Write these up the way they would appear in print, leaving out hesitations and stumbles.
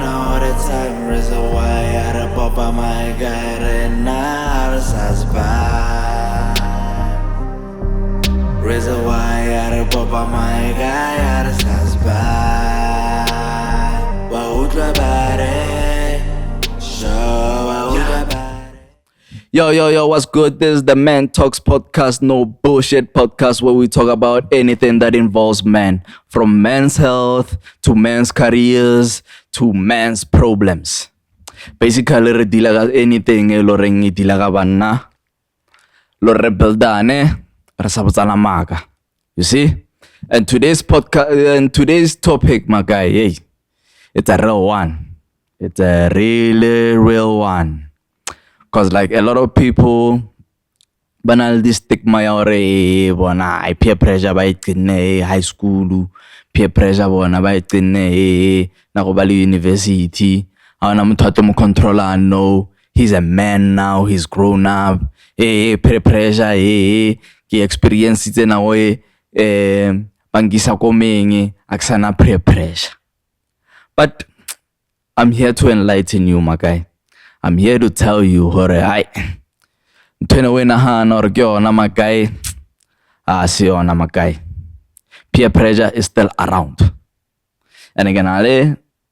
all the time. Reason why I had to pop on my guy and now reason why I had to pop on my guy Yo, what's good? This is the Man Talks podcast, no bullshit podcast where we talk about anything that involves men, from men's health to men's careers to men's problems. Basically, re deal with anything lo reng e deal ka banna, lo re buildane, re sa botsana maka. You see? And today's podcast and today's topic, my guy, hey, it's a real one. It's a really real one. Because like a lot of people banal this stigma ya ore bona peer pressure ba itine high school, peer pressure bona ba itine na go ba le university, ana motho a mo controller. No, he's a man now, he's grown up. Peer pressure ke experience tsena we bangisa ko menge aksana peer pressure. But I'm here to enlighten you, my guy. I'm here to tell you, hore, I ntwena wena hana or gyona, my guy. Siona, my guy. Peer pressure is still around. And again,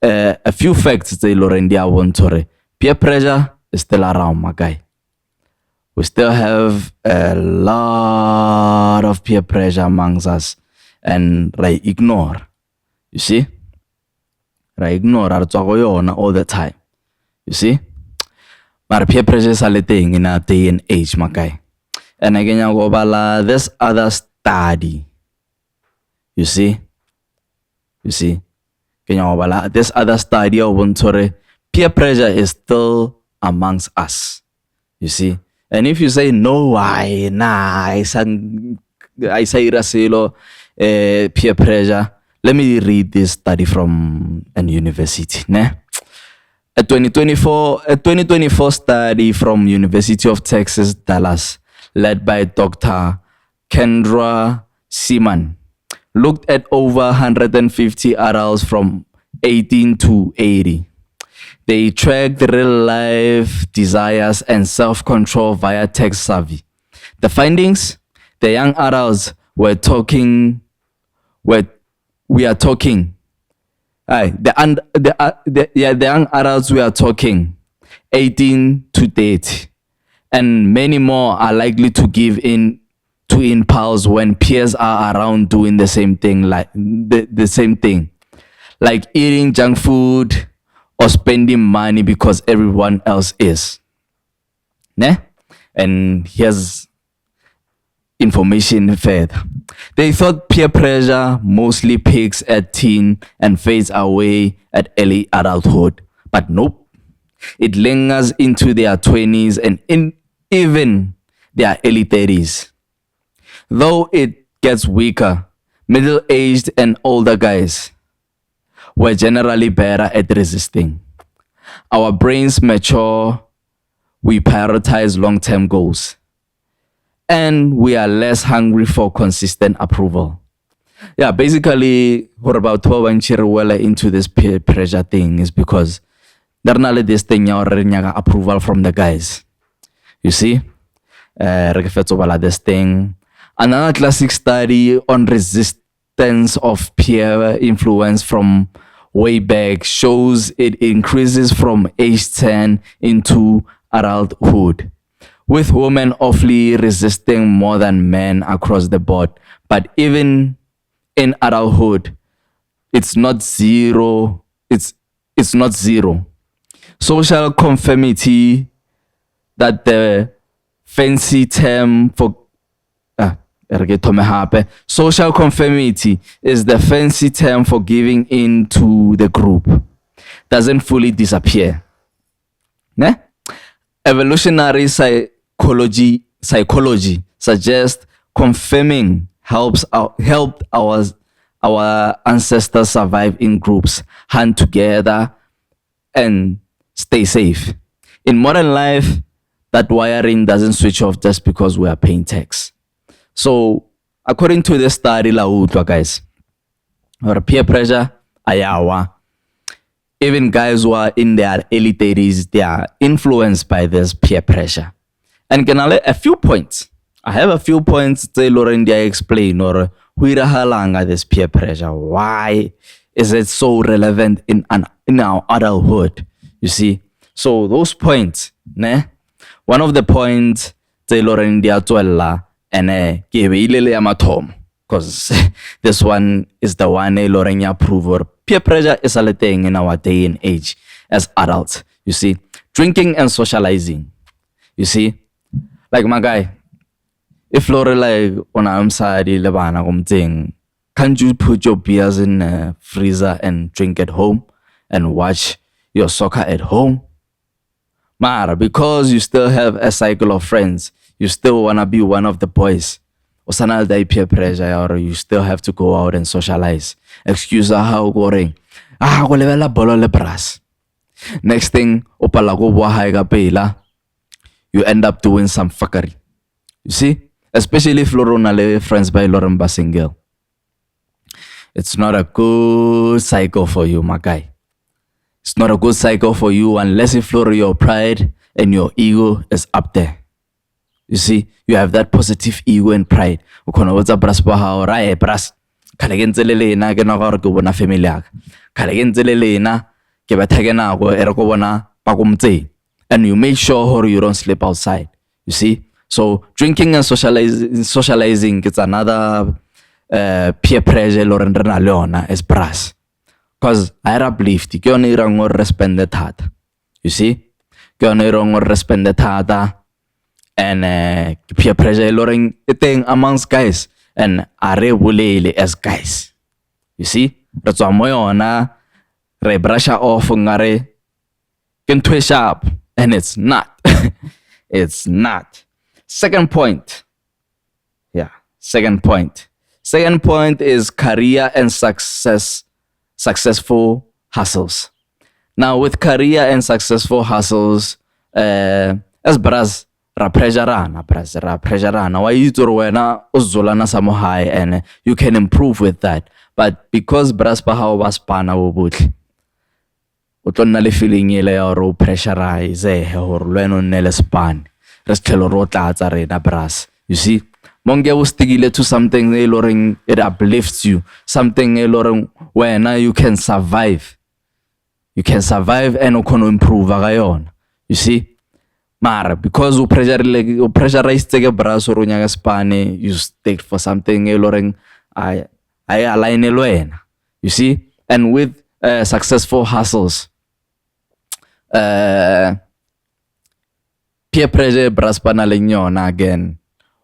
a few facts they Lorendia want to peer pressure is still around, my guy. We still have a lot of peer pressure amongst us, and like ignore. You see? Right, ignore all the time. You see? But peer pressure is a thing in our day and age, my guy. And again, I go bala this other study. You see? Can you go bala this other study of peer pressure is still amongst us. You see? And if you say no, I say rasilo peer pressure. Let me read this study from a university. Ne? A 2024 study from University of Texas, Dallas, led by Dr. Kendra Seaman, looked at over 150 adults from 18 to 80. They tracked real-life desires and self-control via tech savvy. The findings: the young adults the young adults we are talking 18 to 30, and many more are likely to give in to impulse when peers are around doing the same thing, like the same thing, like eating junk food or spending money because everyone else is. Ne? And here's information further. They thought peer pressure mostly peaks at teen and fades away at early adulthood. But nope. It lingers into their 20s and even their early 30s. Though it gets weaker, middle-aged and older guys were generally better at resisting. Our brains mature, we prioritize long-term goals, and we are less hungry for consistent approval. Yeah, basically, what about 12 and well into this peer pressure thing is because there's not this thing approval from the guys. You see? This thing. Another classic study on resistance of peer influence from way back shows it increases from age 10 into adulthood, with women awfully resisting more than men across the board. But even in adulthood, it's not zero. It's not zero. Social conformity, that the fancy term for social conformity is the fancy term for giving in to the group, doesn't fully disappear. Ne? Evolutionary psychology suggests conforming helped our ancestors survive in groups, hunt together, and stay safe. In modern life, that wiring doesn't switch off just because we are paying tax. So, according to this study, guys, or peer pressure, ayawa. Even guys who are in their early 30s, they are influenced by this peer pressure. And can I a few points? I have a few points to Lorendia explain or halanga this peer pressure. Why is it so relevant in our adulthood? You see? So those points, ne? One of the points tse Lorendia twella and ke beile ya mathomo, because this one is the one Lorenia approve or peer pressure is a thing in our day and age as adults. You see, drinking and socializing. You see, like my guy, if Lore like on I'm side lebana thing, can't you put your beers in a freezer and drink at home and watch your soccer at home? Mara, because you still have a cycle of friends, you still wanna be one of the boys. Osana day peer pressure or you still have to go out and socialize. Excuse how goring. Go levela bolo le bras. Next thing, opala go wahaiga pela. You end up doing some fuckery. You see? Especially if Lorona friends by Lauren Basingel. It's not a good cycle for you, my guy. It's not a good cycle for you unless if your pride and your ego is up there. You see, you have that positive ego and pride. Ukona what's bras ba ra bras. Kale genzelele na ke na gore ke bona family yaka. Kale genzelele na ke bathake na go ere go bona pa kumtse. And you make sure you don't sleep outside. You see? So drinking and socializing it's another peer pressure lorendrena leona as bras. Because I uplift, ke yone irang gore respende thata. You see? Ke yone irang gore respende thata. And peer pressure loring thing amongst guys and are bulele as guys. You see? That's why moyona re brush off ngare can twist up and it's not. It's not. Second point. Yeah, second point. Second point is career and successful hustles. Now with career and successful hustles, as bras ra pressure why you to wena uzolana samo high and you can improve with that. But because bras pa how was pana wo butli utonna le feeling ile ya ro pressurize hore lwena nele span re stlhelo ro tlatsa rena bras. You see, monge o stigile to something loring it uplifts you, something loring wena you can survive and ukhona improve ga yona. You see, mara because u pressurize ke bras ro nya spane, you stay for something loring I align wena. You see, and with successful hustles, peer pressure braspana le nyona again.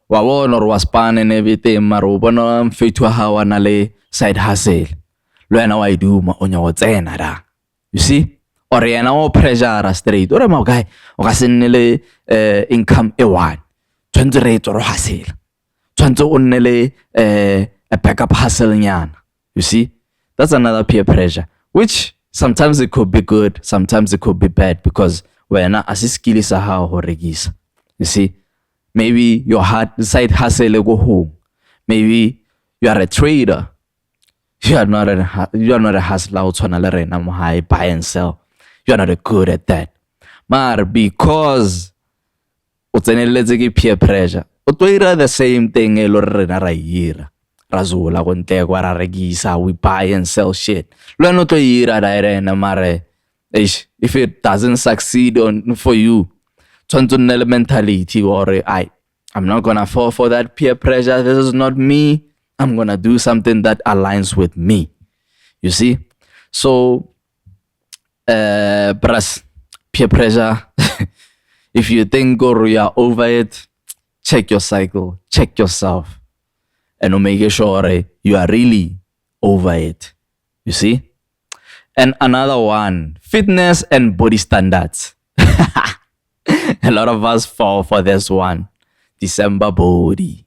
Wa wona or waspan and everything maro bona mfetwa hawa na le side hustle. Lwena wa idu ma onya wa tsena da. You see? Or yena o pressure straight. Or ma guy o ka senele income e one. Tshwantse re tsoro hustle. Tshwantse o nnele a backup hustle nyana. You see? That's another peer pressure, which sometimes it could be good, sometimes it could be bad because wena asiskili sa how horegisa. You see, maybe your side hustle go home. Maybe you are a trader. You are not a hustler. Buy and sell. You are not good at that. But because utseneletse peer pressure, utoira the same thing elorena ra razula kontekwa ra regisa, we buy and sell shit. Lwena to ira dairena mare if it doesn't succeed for you, tshwantse mentality or I'm not gonna fall for that peer pressure. This is not me. I'm gonna do something that aligns with me. You see? So plus peer pressure. If you think or you are over it, check your cycle, check yourself. And make sure you are really over it. You see? And another one, fitness and body standards. A lot of us fall for this one. December body.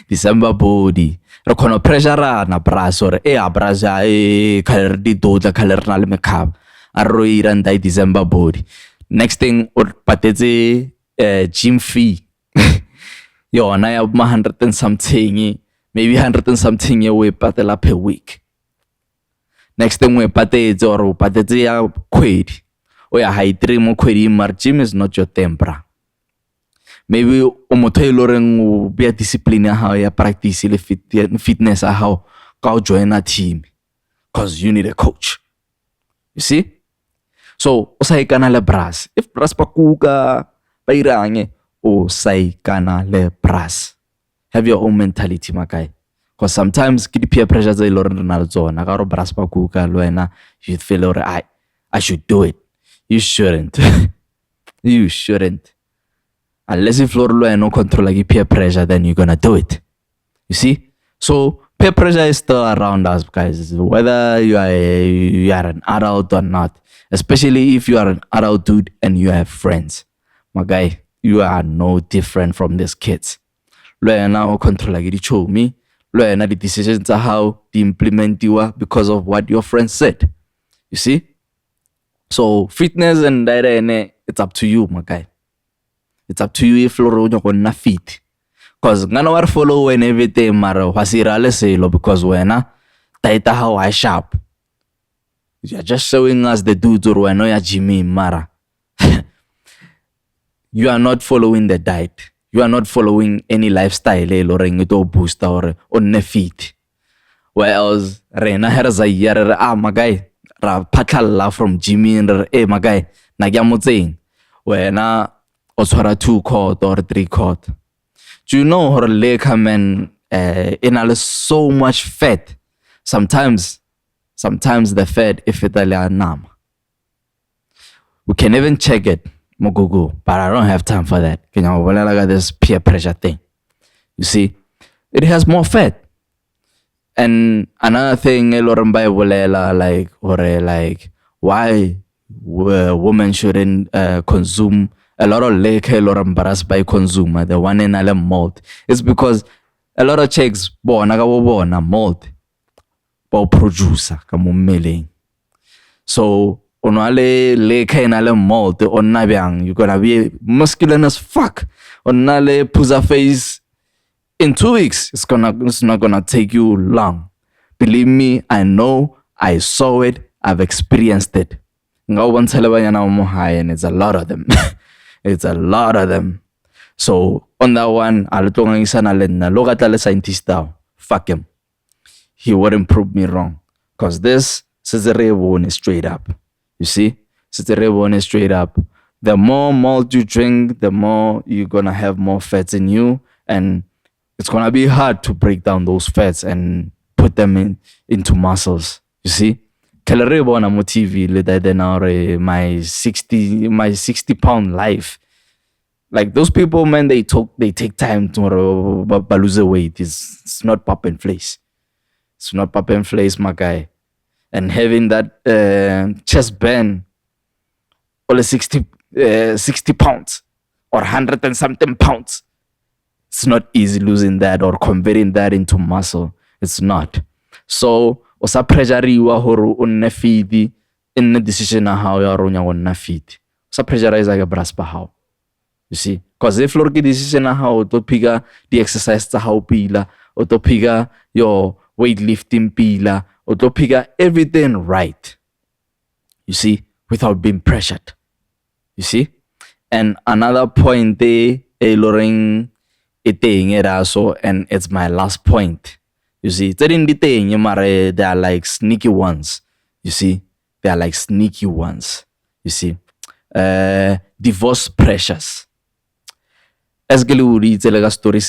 December body. Re khona pressure na bras or abraza color di dotla color na le makeup. A ro ira ndai December body. Next thing or patetse gym fee. Yona ya 100 and something, maybe 100 and something we patela per week. next thing we patetse or patetse ya kgwedi o ya high 3 mo kgweding mara gym is not your thing bra. Maybe o motho e loreng o bea discipline ya hao ya practice le fitness ya hao ka o join a team because you need a coach. You see? So o sa ikana le bras. If bras pa kuka ba irang o sa ikana le bras. Have your own mentality my guy. Because sometimes ke di peer pressure tse loreng re na le tsona ka ro bras pa kuka le wena you feel or I should do it. You shouldn't. You shouldn't. Unless if Lord no control like peer pressure, then you're gonna do it. You see? So peer pressure is still around us, guys. Whether you are an adult or not, especially if you are an adult dude and you have friends, my guy, you are no different from these kids. Learn now control like it show me. Learn the decisions are how to implement you are because of what your friends said. You see? So fitness and that it's up to you, my guy. It's up to you if you're gonna fit. Cause ngana war follow and everything mara wasirale selo because wena taita how I sharp. You're just showing us the dudes or when ya Jimmy mara. You are not following the diet. You are not following any lifestyle loring ito booster or on fit. Whereas rena herza yere my guy ra patala from Jimmy and my guy nagya motseng. Wena o tshwara 2 quart or 3 quart. Do you know her leg man in so much fat? Sometimes the fat if it nam. We can even check it, Mogugu, but I don't have time for that. Can you look at this peer pressure thing? You see, it has more fat. And another thing, like why women shouldn't consume a lot of lake, a lot of embarrassed by consumer, the one in a mold. It's because a lot of chicks born a mold, but producer, come so onale lake in a mold on nabiang, you're gonna be masculine as fuck. Onale puza face in 2 weeks. It's not gonna take you long. Believe me, I know, I saw it, I've experienced it. And it's a lot of them. It's a lot of them. So on that one, look at the scientist now. Fuck him. He wouldn't prove me wrong. Cause this is straight up. You see? Is straight up. The more malt you drink, the more you're gonna have more fats in you. And it's gonna be hard to break down those fats and put them into muscles. You see? Calorie on a TV than my 60 pound life. Like those people, man, they take time to lose weight. It's not pop and place. It's not pop and place, my guy. And having that chest band, only 60 pounds or 100 and something pounds. It's not easy losing that or converting that into muscle. It's not. So osa pressure iwa horo onne feed in the decision how you are on feed. Osa pressure is like a brass pa how. You see? Because if you get decision how to pick the exercise to how pila or to pick your weightlifting pila or to pick everything right. You see? Without being pressured. You see? And another point there, Loring it also, and it's my last point. You see, they are like sneaky ones. You see, they are like sneaky ones. You see, divorce pressures. As a story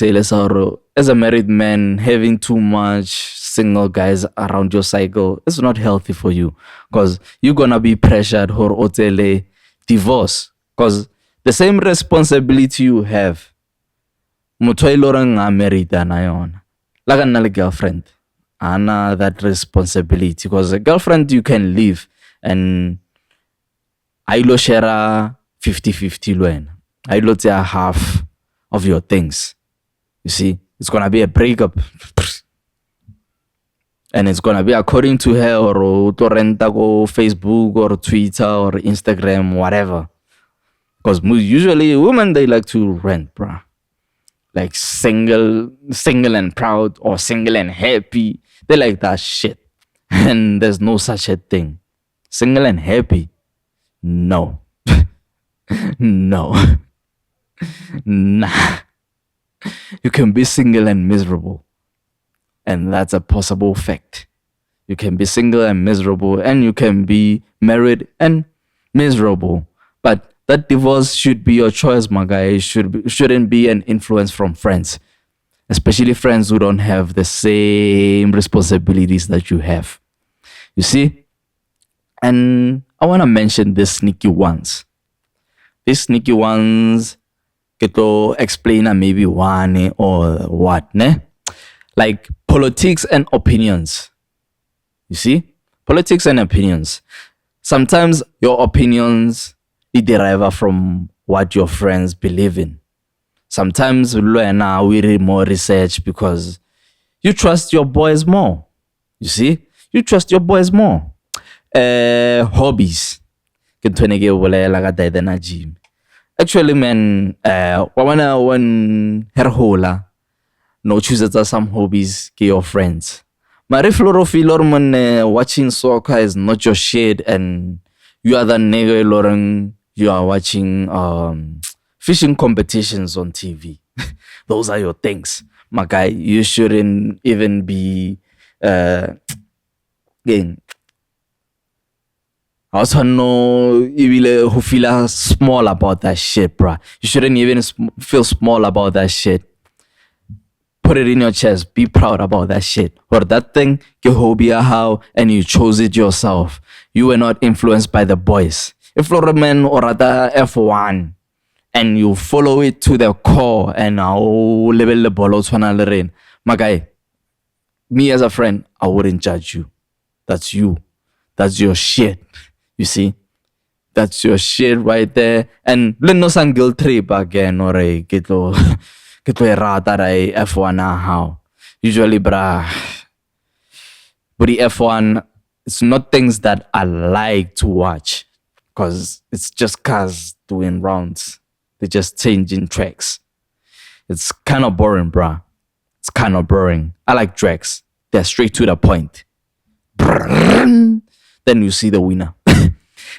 as a married man, having too much single guys around your cycle is not healthy for you because you're gonna be pressured or otele divorce because the same responsibility you have. Married like another girlfriend, that responsibility because a girlfriend you can leave and I lo share 50-50 loan. I lo share half of your things. You see, it's gonna be a breakup, and it's gonna be according to her or to rent go Facebook or Twitter or Instagram, whatever. Because usually women they like to rent, bruh. Like single and proud or single and happy. They like that shit. And there's no such a thing. Single and happy? No. No. Nah. You can be single and miserable. And that's a possible fact. You can be single and miserable, and you can be married and miserable. But that divorce should be your choice, my guy. Shouldn't be an influence from friends, especially friends who don't have the same responsibilities that you have. You see? And I want to mention these sneaky ones. These sneaky ones, get to explain maybe one or what, ne? Like politics and opinions. You see? Politics and opinions. Sometimes your opinions derive from what your friends believe in. Sometimes we read more research because you trust your boys more. You see? You trust your boys more. Hobbies. Actually, man, when herhola, no chooses some hobbies ke your friends. Maar if watching soccer is not your shit, and you are the nigga Lauren, you are watching fishing competitions on TV. Those are your things. My guy, you shouldn't even be again. I also know you who feel small about that shit, bruh. You shouldn't even feel small about that shit. Put it in your chest. Be proud about that shit. Or that thing, how, and you chose it yourself. You were not influenced by the boys. If you're a man or other F1, and you follow it to the core, and level the ball, my guy, me as a friend, I wouldn't judge you. That's you. That's your shit. You see? That's your shit right there. And let no sang guilt trip again or a get rata F1 how. Usually, bruh. But the F1, it's not things that I like to watch. Because it's just cars doing rounds. They're just changing tracks. It's kind of boring, bruh. It's kind of boring. I like tracks. They're straight to the point. Then you see the winner.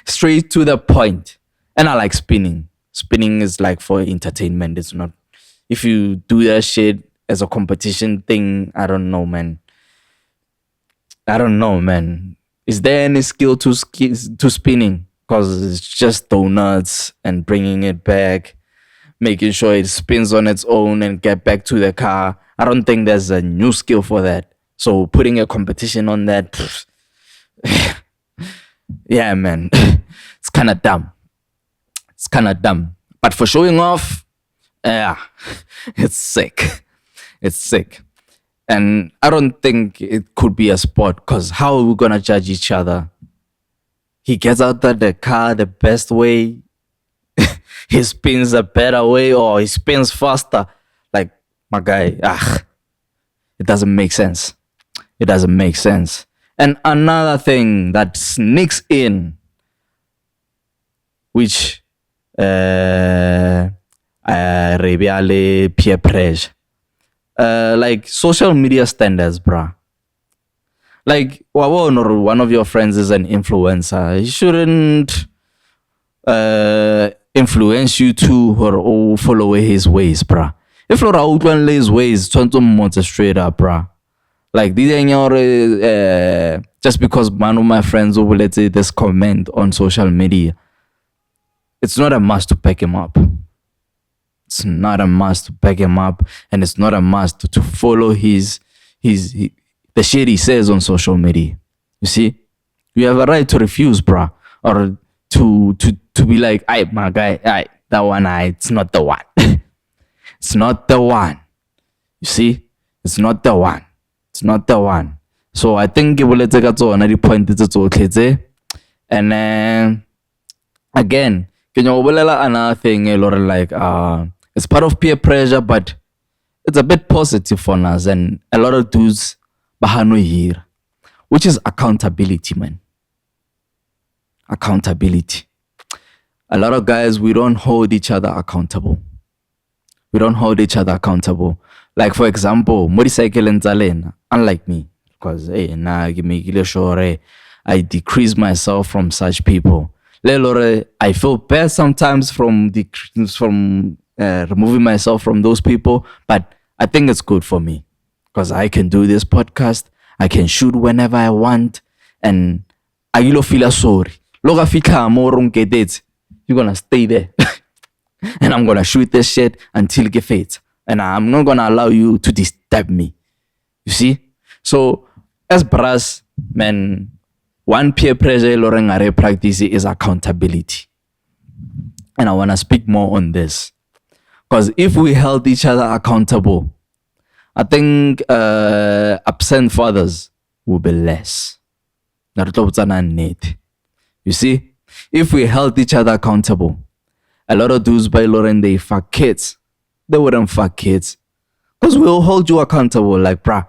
Straight to the point. And I like spinning. Spinning is like for entertainment. It's not. If you do that shit as a competition thing, I don't know, man. Is there any skill to spinning? Because it's just donuts and bringing it back, making sure it spins on its own and get back to the car. I don't think there's a new skill for that. So putting a competition on that, yeah, man, it's kind of dumb. It's kind of dumb. But for showing off, yeah, it's sick. It's sick. And I don't think it could be a sport, because how are we going to judge each other? He gets out of the car the best way. He spins a better way, or he spins faster. Like, my guy, it doesn't make sense. It doesn't make sense. And another thing that sneaks in, which peer pressure. Like social media standards, bruh. Like, one of your friends is an influencer. He shouldn't influence you to or follow his ways, bruh. If you're out one his ways, turn to straight up, bruh. Like, just because one of my friends will let's say this comment on social media, it's not a must to back him up. It's not a must to back him up, and it's not a must to follow the shit he says on social media. You see, you have a right to refuse, bruh, or to be like, "Aye, my guy, aye, that one, it's not the one." It's not the one. You see, it's not the one. It's not the one. So I think it will let take another point. And then again, can you another thing? Like it's part of peer pressure, but it's a bit positive for us, and a lot of dudes bahano here, which is accountability, man. Accountability. A lot of guys, we don't hold each other accountable. We don't hold each other accountable. Like, for example, motorcycle and Zalen, unlike me, because hey, nah, give me sure I decrease myself from such people. I feel bad sometimes from removing myself from those people, but I think it's good for me because I can do this podcast. I can shoot whenever I want, and I don't feel sorry. Look, I feel more you're gonna stay there. And I'm gonna shoot this shit until it fades. And I'm not gonna allow you to disturb me. You see? So as bras, man, one peer pressure loreng practice is accountability. And I wanna speak more on this. Because if we held each other accountable, I think absent fathers will be less. You see? If we held each other accountable, a lot of dudes by Lauren, they fuck kids. They wouldn't fuck kids. Because we'll hold you accountable. Like, brah,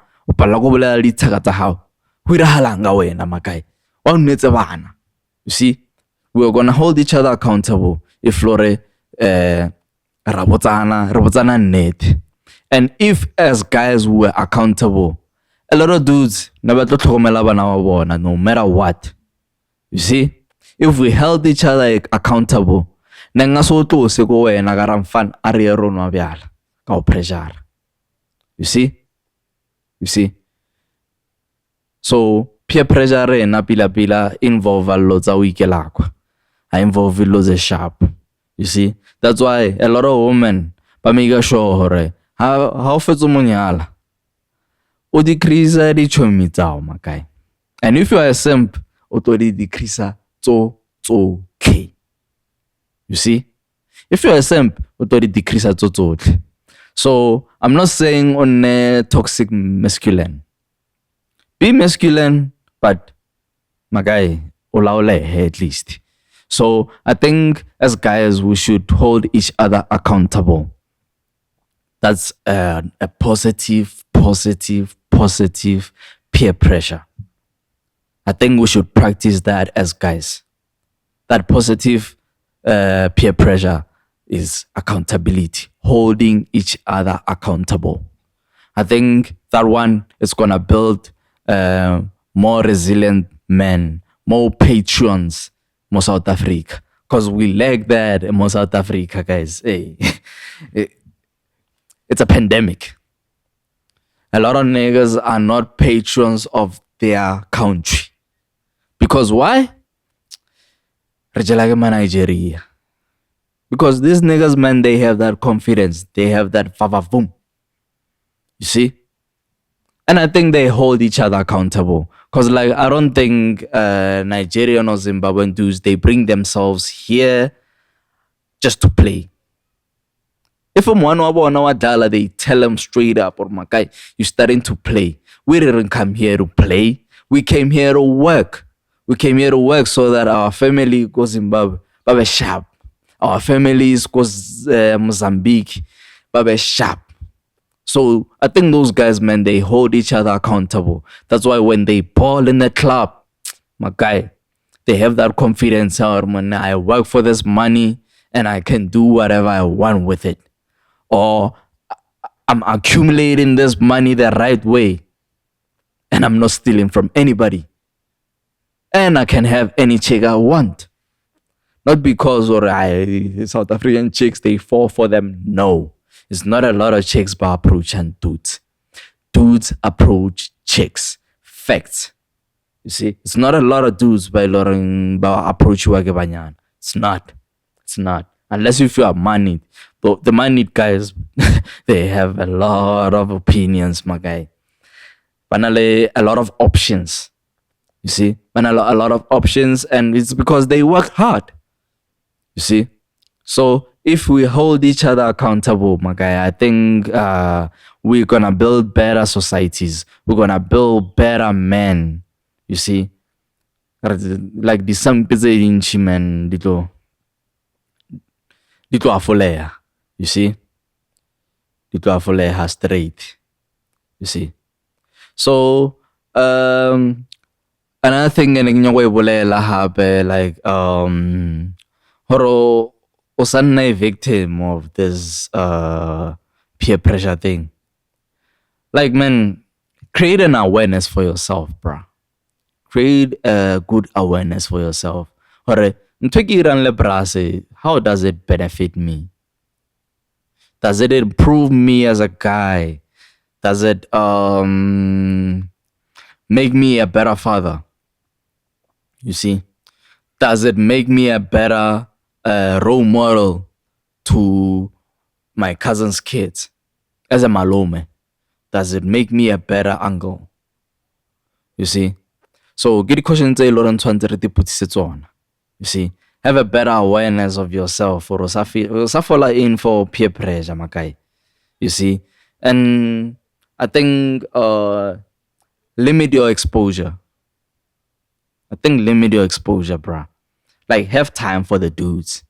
you see, we're gonna hold each other accountable if Lore rabotsana net. And if as guys we were accountable, a lot of dudes no matter what. You see, if we held each other accountable, pressure. You see? You see? So peer pressure na pila involve a lot of weekelakwa. I involve lots of sharp. You see? That's why a lot of women make sure how fetso monyala. O decrease di chomi tsao makai. And if you are a simp, o to di decrease so okay. You see? If you're a simp, o to di decrease so. So I'm not saying on toxic masculine. Be masculine, but my guy, olaole at least. So I think as guys, we should hold each other accountable. That's a positive peer pressure. I think we should practice that as guys. That positive peer pressure is accountability, holding each other accountable. I think that one is gonna build more resilient men, more patrons, more South Africa. Because we lack that in more South Africa, guys. Hey, it's a pandemic. A lot of niggas are not patrons of their country. Because why? Nigeria. Because these niggas, man, they have that confidence. They have that favavoom. You see? And I think they hold each other accountable. Because, like, I don't think Nigerian or Zimbabwean dudes, they bring themselves here just to play. If I'm one dollar, they tell them straight up, or my guy, you're starting to play. We didn't come here to play. We came here to work. We came here to work so that our family goes Zimbabwe, babe sharp. Our families goes Mozambique, babe sharp. So I think those guys, man, they hold each other accountable. That's why when they ball in the club, my guy, they have that confidence. Man, I work for this money and I can do whatever I want with it. Or I'm accumulating this money the right way and I'm not stealing from anybody. And I can have any chick I want. Not because South African chicks, they fall for them. No. It's not a lot of chicks but approach and dudes. Dudes approach chicks. Facts. You see, it's not a lot of dudes by approach you. It's not. It's not. Unless if you are moneyed. But the moneyed guys, they have a lot of opinions, my guy. Banale, a lot of options. You see, a lot of options, and it's because they work hard. You see, so if we hold each other accountable, my guy, I think we're gonna build better societies. We're gonna build better men. You see, like the some inchi man dito afoleya. You see, dito afoleya straight. You see, so another thing in like horo a victim of this peer pressure thing. Like, man, create an awareness for yourself, bruh. Create a good awareness for yourself. Hore, ntho e ke irang le bra se, how does it benefit me? Does it improve me as a guy? Does it make me a better father? You see? Does it make me a better role model to my cousin's kids as a malome? Does it make me a better uncle? You see? So get the questions a lot on. You see? Have a better awareness of yourself or suffer in for peer pressure, my guy. You see? And I think limit your exposure. Limit your exposure, bruh. Like, have time for the dudes.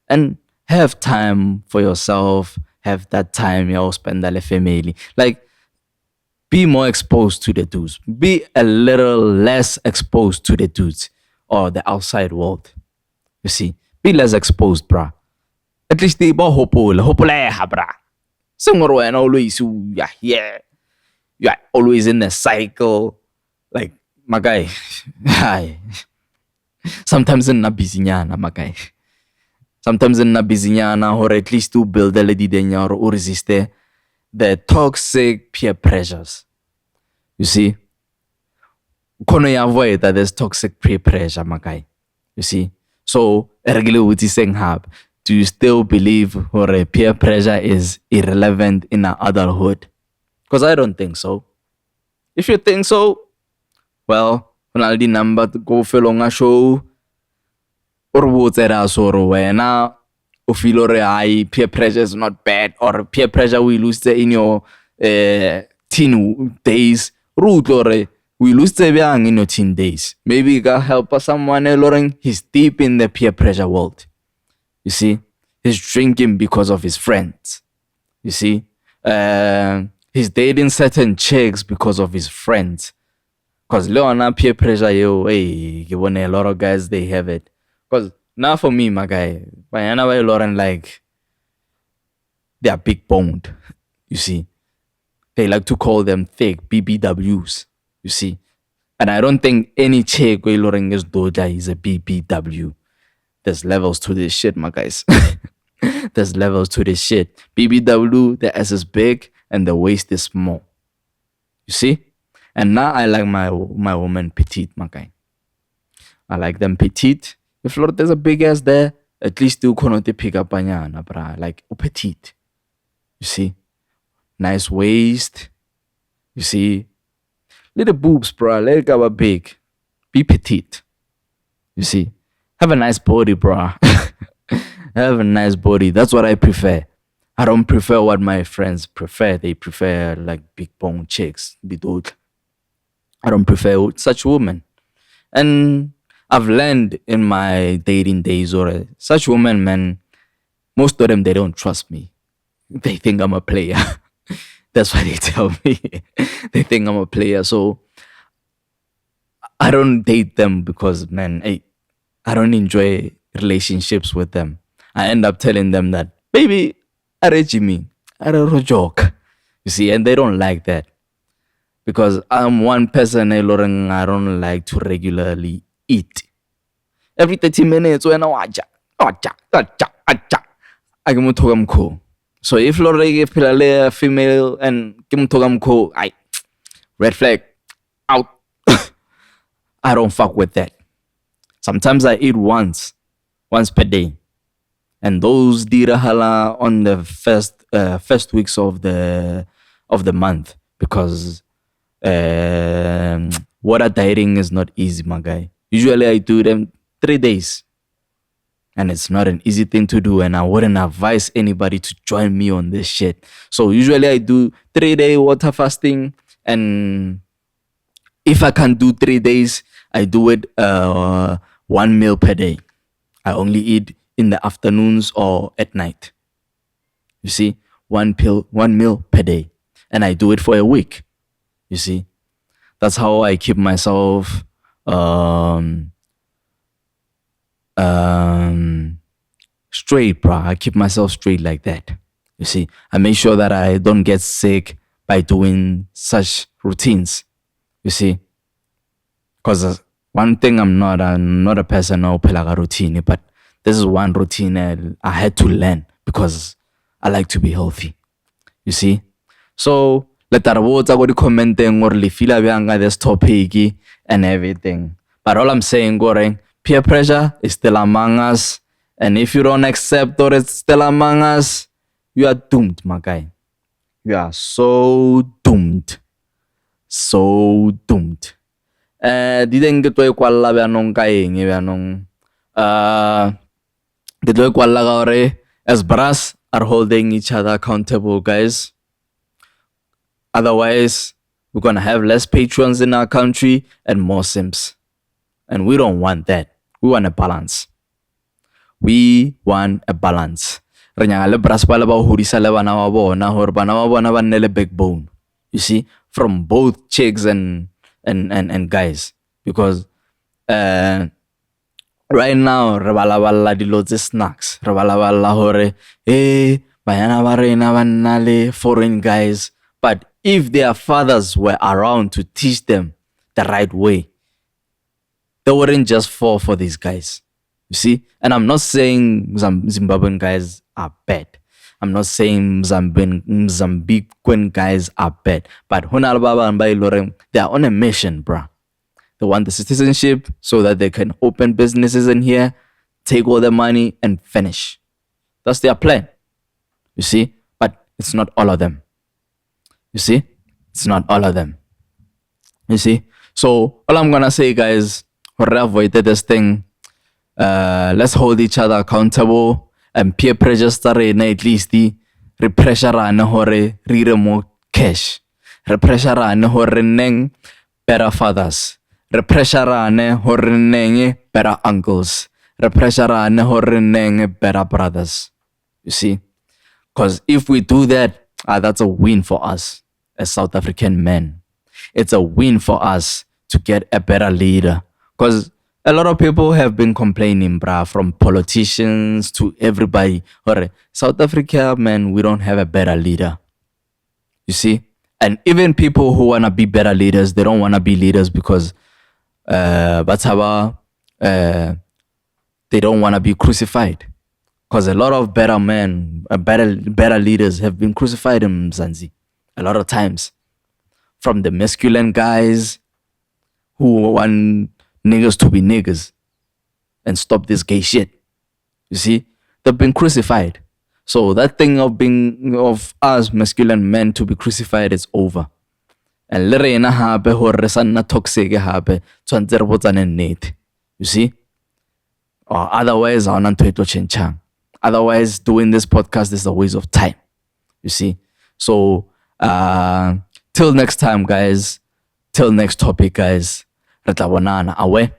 And have time for yourself. Have that time you'll spend with the family. Like, be more exposed to the dudes. Be a little less exposed to the dudes or the outside world. You see? Be less exposed, bruh. At least the hopoleha, bruh. Somewhere and always yeah. You're always in a cycle. Like, my guy. Hi. Sometimes in na busy nyana, my guy. Sometimes in na busy nyana, or at least to build a lady denya or resist the toxic peer pressures. You see? Kono ya avoid that there's toxic peer pressure, my guy. You see? So, regular with saying hab, do you still believe or peer pressure is irrelevant in our adulthood? Because I don't think so. If you think so, well, when the number to go along a show, or what's that or when feel or peer pressure is not bad, or peer pressure we lose in your teen days, root or we lose the young in your teen days. Maybe you can help someone learning he's deep in the peer pressure world. You see, he's drinking because of his friends. You see, he's dating certain chicks because of his friends. Because Leona peer pressure, hey, when a lot of guys they have it. Because now for me, my guy, by another Lauren, like, they are big boned. You see, they like to call them thick BBWs. You see, and I don't think any chick where Lauren is Doja is a BBW. There's levels to this shit, my guys. There's levels to this shit. BBW, the ass is big and the waist is small. You see? And now I like my woman petite, my guy. I like them petite. If Lord there's a big ass there, at least do konote pick up banyana, bra. Like petite. You see? Nice waist. You see? Little boobs, bra. Let it go big. Be petite. You see? Have a nice body, bra. Have a nice body. That's what I prefer. I don't prefer what my friends prefer. They prefer like big bone chicks. I don't prefer such women. And I've learned in my dating days or such women, man, most of them, they don't trust me. They think I'm a player. That's what they tell me. They think I'm a player. So I don't date them because, man, I don't enjoy relationships with them. I end up telling them that, baby, I me. I don't joke. You see, and they don't like that. Because I'm one person, I don't like to regularly eat. Every 30 minutes, when I watch, I can talk cool. So if Lorraine female and Kim Togam cool, red flag out. I don't fuck with that. Sometimes I eat once per day. And those dirahala on the first weeks of the month, because water dieting is not easy, my guy. Usually I do them 3 days, and it's not an easy thing to do, and I wouldn't advise anybody to join me on this shit. So usually I do 3-day water fasting, and if I can do 3 days, I do it 1 meal per day. I only eat in the afternoons or at night. You see, 1 meal per day, and I do it for a week. You see, that's how I keep myself straight, bro. I keep myself straight like that. You see, I make sure that I don't get sick by doing such routines. You see, because one thing I'm not a person who phela routine, but this is one routine I had to learn because I like to be healthy. You see, so let that words I go commenting or le feel this topic and everything. But all I'm saying, Goreng, peer pressure is still among us, and if you don't accept or it's still among us, you are doomed, my guy. You are so doomed. So doomed. Di teng ke tlo e kwalla bjanong ka eng bjanong ke tlo e kwalla ka gore as bras are holding each other accountable, guys. Otherwise, we're gonna have less patrons in our country and more simps, and we don't want that. We want a balance. We want a balance. Re nyaka le bras ba le ba hodisa le bana ba bona hore bana ba bona ba nne le backbone. You see, from both chicks and guys, because right now re balaballa dilo tse snacks, re balaballa hore bana ba rena ba nna le foreign guys, but if their fathers were around to teach them the right way, they wouldn't just fall for these guys. You see, and I'm not saying Zimbabwean guys are bad. I'm not saying Mozambican guys are bad, but they are on a mission, bruh. They want the citizenship so that they can open businesses in here, take all the money, and finish. That's their plan. You see, but it's not all of them. You see, it's not all of them. You see, so all I'm gonna say, guys, whoever avoided this thing, let's hold each other accountable. And peer pressure started at least the pressure hore re more cash. Pressure hore neng better fathers. Pressure hore neng better uncles. Pressure hore neng better brothers. You see? Because if we do that, that's a win for us as South African men. It's a win for us to get a better leader. Because a lot of people have been complaining, bruh, from politicians to everybody. South Africa, man, we don't have a better leader. You see? And even people who want to be better leaders, they don't want to be leaders because they don't want to be crucified. Because a lot of better men, better leaders have been crucified in Mzansi. A lot of times. From the masculine guys who want niggas to be niggas and stop this gay shit. You see, they've been crucified. So that thing of us masculine men to be crucified is over. And le rena hape hore sa nna toxic hape tshwantse re botsane nnete. You see? Or otherwise, ha hona ntho e tlo tjhentjhang. Otherwise, doing this podcast is a waste of time. You see? So till next time, guys. Till next topic, guys. Re tla bonana. Awe.